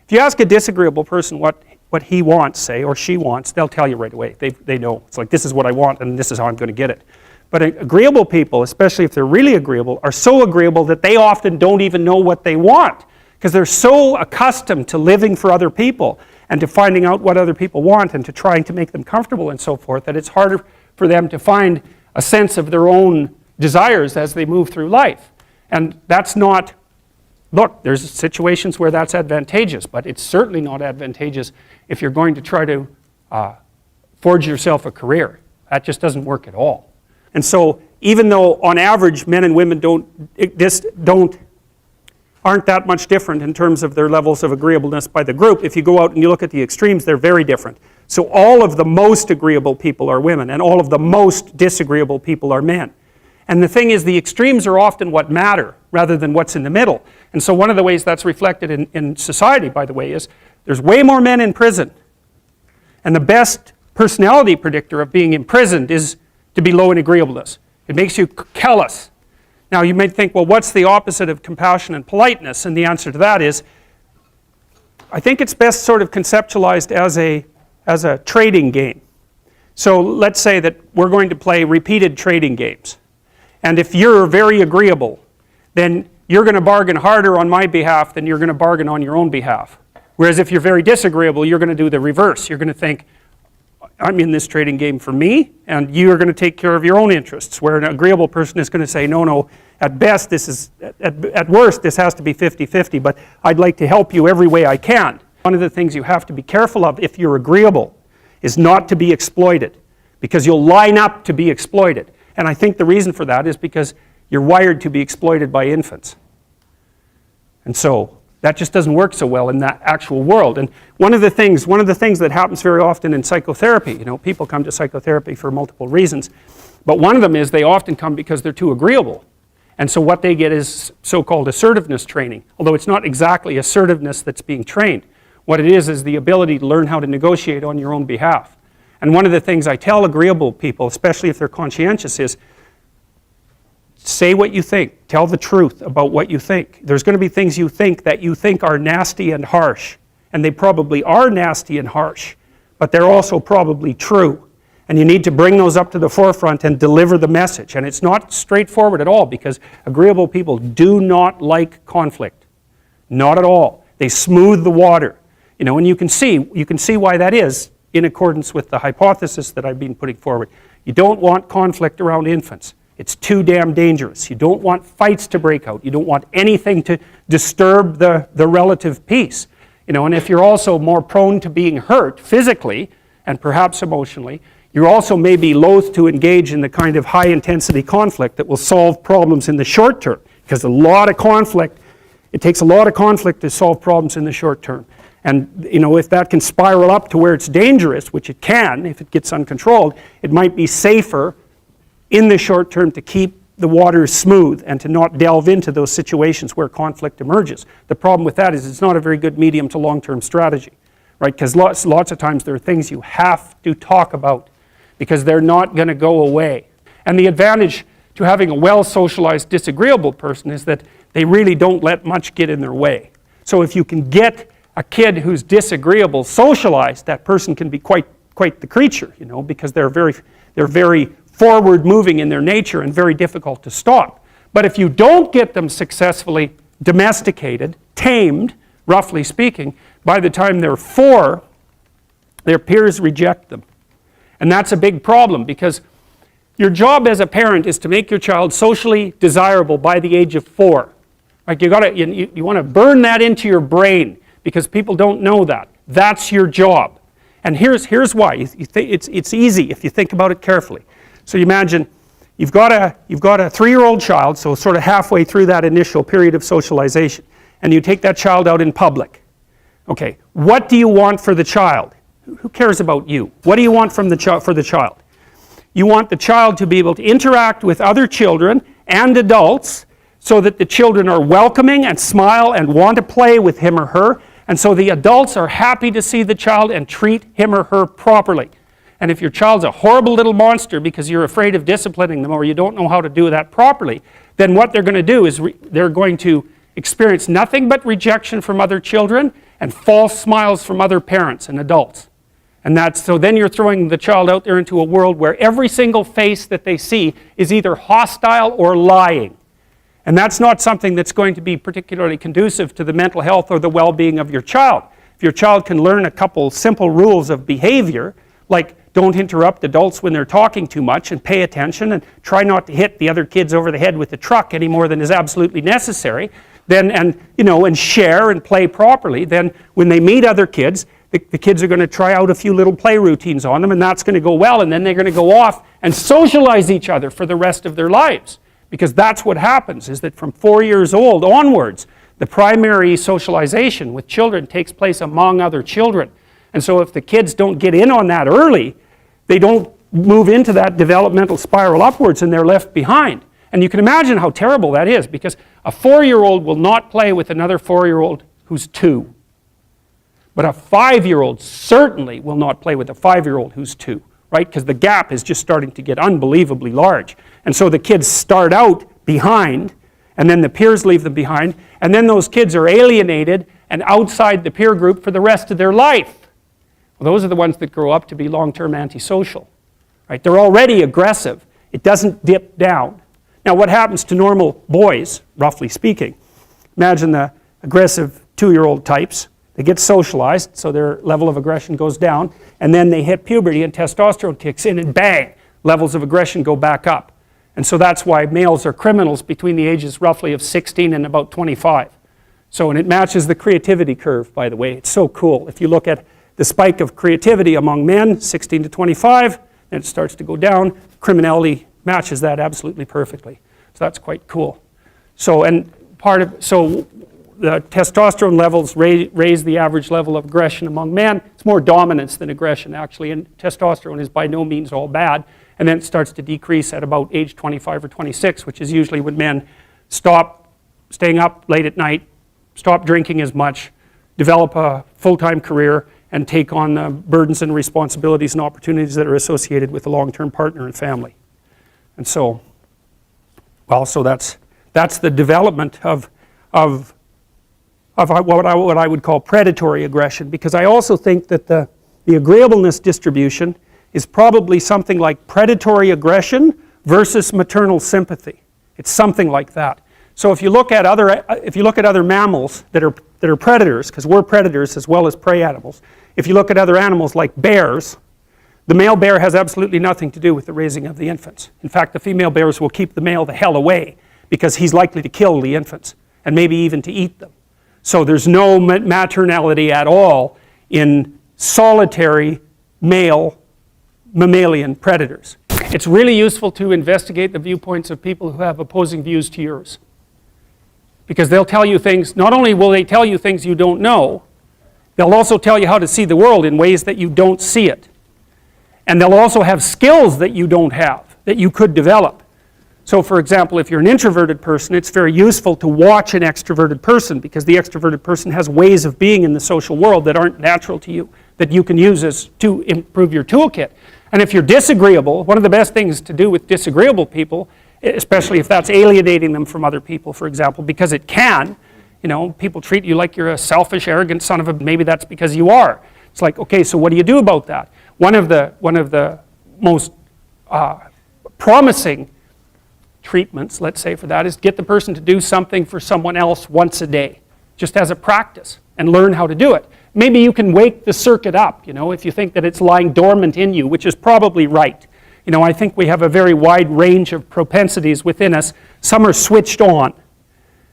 If you ask a disagreeable person what he wants, say, or she wants, they'll tell you right away. They know. It's like, this is what I want and this is how I'm going to get it. But agreeable people, especially if they're really agreeable, are so agreeable that they often don't even know what they want, because they're so accustomed to living for other people and to finding out what other people want and to trying to make them comfortable and so forth, that it's harder for them to find a sense of their own desires as they move through life. And that's not, look, there's situations where that's advantageous, but it's certainly not advantageous if you're going to try to forge yourself a career. That just doesn't work at all. And so even though on average men and women aren't that much different in terms of their levels of agreeableness by the group, if you go out and you look at the extremes, they're very different. So all of the most agreeable people are women, and all of the most disagreeable people are men. And the thing is, the extremes are often what matter rather than what's in the middle. And so one of the ways that's reflected in society, by the way, is there's way more men in prison. And the best personality predictor of being imprisoned is to be low in agreeableness. It makes you callous. Now you might think, well, what's the opposite of compassion and politeness? And the answer to that is, I think it's best sort of conceptualized as a trading game. So let's say that we're going to play repeated trading games. And if you're very agreeable, then you're going to bargain harder on my behalf than you're going to bargain on your own behalf. Whereas if you're very disagreeable, you're going to do the reverse. You're going to think, I'm in this trading game for me, and you're going to take care of your own interests. Where an agreeable person is going to say, no, at best, at worst, this has to be 50-50, but I'd like to help you every way I can. One of the things you have to be careful of if you're agreeable is not to be exploited, because you'll line up to be exploited. And I think the reason for that is because you're wired to be exploited by infants. And so that just doesn't work so well in that actual world. And one of the things that happens very often in psychotherapy, people come to psychotherapy for multiple reasons, but one of them is they often come because they're too agreeable. And so what they get is so-called assertiveness training, although it's not exactly assertiveness that's being trained. What it is the ability to learn how to negotiate on your own behalf. And one of the things I tell agreeable people, especially if they're conscientious, is say what you think. Tell the truth about what you think. There's going to be things you think that you think are nasty and harsh. And they probably are nasty and harsh. But they're also probably true. And you need to bring those up to the forefront and deliver the message. And it's not straightforward at all, because agreeable people do not like conflict. Not at all. They smooth the water. And you can see why that is in accordance with the hypothesis that I've been putting forward. You don't want conflict around infants. It's too damn dangerous. You don't want fights to break out. You don't want anything to disturb the relative peace. And if you're also more prone to being hurt physically and perhaps emotionally, you also may be loath to engage in the kind of high-intensity conflict that will solve problems in the short term, because it takes a lot of conflict to solve problems in the short term. And if that can spiral up to where it's dangerous, which it can if it gets uncontrolled, it might be safer in the short term to keep the waters smooth and to not delve into those situations where conflict emerges. The problem with that is it's not a very good medium to long-term strategy, right? Because lots of times there are things you have to talk about because they're not going to go away. And the advantage to having a well-socialized disagreeable person is that they really don't let much get in their way. So if you can get a kid who's disagreeable socialized, that person can be quite the creature, because they're very forward-moving in their nature and very difficult to stop. But if you don't get them successfully domesticated, tamed, roughly speaking, by the time they're 4, their peers reject them. And that's a big problem, because your job as a parent is to make your child socially desirable by the age of 4. Like you want to burn that into your brain, because people don't know that. That's your job. And here's why. It's easy if you think about it carefully. So you imagine you've got a 3-year-old child, so sort of halfway through that initial period of socialization, and you take that child out in public. Okay, what do you want for the child? Who cares about you? What do you want for the child? You want the child to be able to interact with other children and adults so that the children are welcoming and smile and want to play with him or her, and so the adults are happy to see the child and treat him or her properly. And if your child's a horrible little monster because you're afraid of disciplining them or you don't know how to do that properly, then what they're going to do is they're going to experience nothing but rejection from other children, and false smiles from other parents and adults. And so then you're throwing the child out there into a world where every single face that they see is either hostile or lying. And that's not something that's going to be particularly conducive to the mental health or the well-being of your child. If your child can learn a couple simple rules of behavior, like don't interrupt adults when they're talking too much and pay attention and try not to hit the other kids over the head with the truck any more than is absolutely necessary, then, and share and play properly, then when they meet other kids, the kids are going to try out a few little play routines on them, and that's going to go well, and then they're going to go off and socialize each other for the rest of their lives. Because that's what happens, is that from 4 years old onwards, the primary socialization with children takes place among other children. And so if the kids don't get in on that early, they don't move into that developmental spiral upwards and they're left behind. And you can imagine how terrible that is, because a 4-year-old will not play with another 4-year-old who's 2. But a 5-year-old certainly will not play with a 5-year-old who's 2, right? Because the gap is just starting to get unbelievably large. And so the kids start out behind, and then the peers leave them behind, and then those kids are alienated and outside the peer group for the rest of their life. Well, those are the ones that grow up to be long-term antisocial, right? They're already aggressive. It doesn't dip down. Now, what happens to normal boys, roughly speaking? Imagine the aggressive 2-year-old types. They get socialized, so their level of aggression goes down, and then they hit puberty and testosterone kicks in, and bang, levels of aggression go back up. And so that's why males are criminals between the ages roughly of 16 and about 25. So, and it matches the creativity curve, by the way. It's so cool. If you look at the spike of creativity among men, 16 to 25, then it starts to go down. Criminality matches that absolutely perfectly. So that's quite cool. So, and so the testosterone levels raise the average level of aggression among men. It's more dominance than aggression, actually, and testosterone is by no means all bad. And then it starts to decrease at about age 25 or 26, which is usually when men stop staying up late at night, stop drinking as much, develop a full-time career, and take on the burdens and responsibilities and opportunities that are associated with a long-term partner and family. And so, well, so that's the development of what I would call predatory aggression, because I also think that the agreeableness distribution is probably something like predatory aggression versus maternal sympathy. It's something like that. So if you look at other mammals that are predators, because we're predators as well as prey animals, if you look at other animals like bears, the male bear has absolutely nothing to do with the raising of the infants. In fact, the female bears will keep the male the hell away because he's likely to kill the infants and maybe even to eat them. So there's no maternality at all in solitary male mammalian predators. It's really useful to investigate the viewpoints of people who have opposing views to yours. Because they'll tell you things, not only will they tell you things you don't know, they'll also tell you how to see the world in ways that you don't see it. And they'll also have skills that you don't have, that you could develop. So for example, if you're an introverted person, it's very useful to watch an extroverted person, because the extroverted person has ways of being in the social world that aren't natural to you, that you can use to improve your toolkit. And if you're disagreeable, one of the best things to do with disagreeable people, especially if that's alienating them from other people, for example, because it can, people treat you like you're a selfish, arrogant son of a, maybe that's because you are. It's like, okay, so what do you do about that? One of the most promising treatments, let's say, for that is get the person to do something for someone else once a day, just as a practice, and learn how to do it. Maybe you can wake the circuit up, if you think that it's lying dormant in you, which is probably right. I think we have a very wide range of propensities within us. Some are switched on,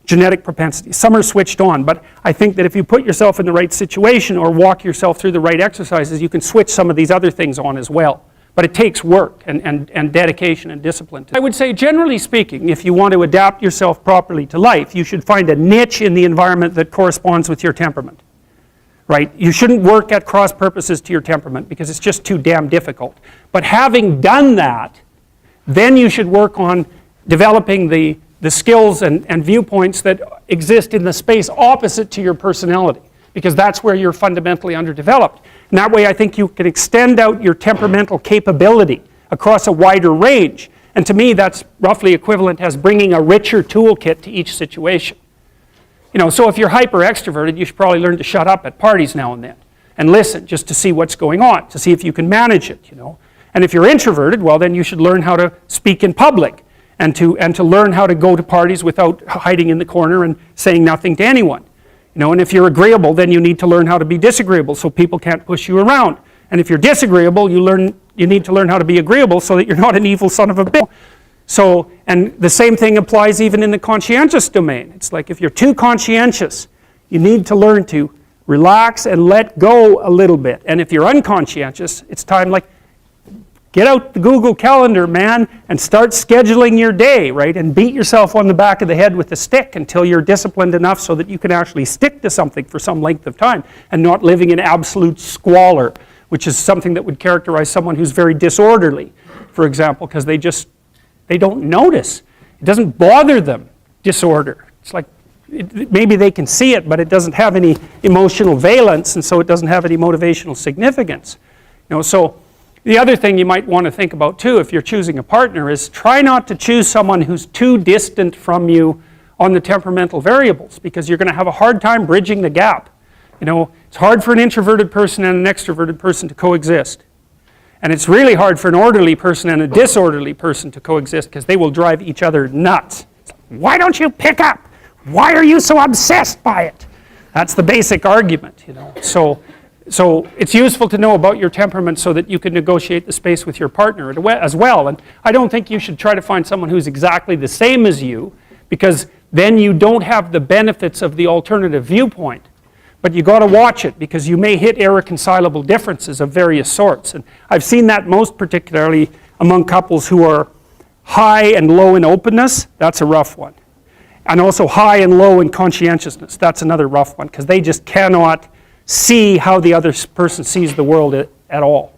genetic propensities. Some are switched on, but I think that if you put yourself in the right situation or walk yourself through the right exercises, you can switch some of these other things on as well. But it takes work and dedication and discipline. I would say, generally speaking, if you want to adapt yourself properly to life, you should find a niche in the environment that corresponds with your temperament. Right? You shouldn't work at cross purposes to your temperament because it's just too damn difficult. But having done that, then you should work on developing the skills and viewpoints that exist in the space opposite to your personality, because that's where you're fundamentally underdeveloped. And that way I think you can extend out your temperamental capability across a wider range. And to me that's roughly equivalent as bringing a richer toolkit to each situation. You know, so if you're hyper extroverted, you should probably learn to shut up at parties now and then and listen just to see what's going on, to see if you can manage it, you know. And if you're introverted, well, then you should learn how to speak in public and to learn how to go to parties without hiding in the corner and saying nothing to anyone. You know, and if you're agreeable, then you need to learn how to be disagreeable so people can't push you around. And if you're disagreeable, you need to learn how to be agreeable so that you're not an evil son of a bitch. So, and the same thing applies even in the conscientious domain. It's like if you're too conscientious, you need to learn to relax and let go a little bit. And if you're unconscientious, it's time like, get out the Google Calendar, man, and start scheduling your day, right? And beat yourself on the back of the head with a stick until you're disciplined enough so that you can actually stick to something for some length of time and not living in absolute squalor, which is something that would characterize someone who's very disorderly, for example, because they don't notice. It doesn't bother them, disorder. It's like, maybe they can see it, but it doesn't have any emotional valence, and so it doesn't have any motivational significance. You know, so the other thing you might want to think about too, if you're choosing a partner, is try not to choose someone who's too distant from you on the temperamental variables, because you're going to have a hard time bridging the gap. You know, it's hard for an introverted person and an extroverted person to coexist. And it's really hard for an orderly person and a disorderly person to coexist because they will drive each other nuts. Why don't you pick up? Why are you so obsessed by it? That's the basic argument, you know. So it's useful to know about your temperament so that you can negotiate the space with your partner as well. And I don't think you should try to find someone who's exactly the same as you, because then you don't have the benefits of the alternative viewpoint. But you got to watch it, because you may hit irreconcilable differences of various sorts. And I've seen that most particularly among couples who are high and low in openness. That's a rough one. And also high and low in conscientiousness. That's another rough one, because they just cannot see how the other person sees the world at all.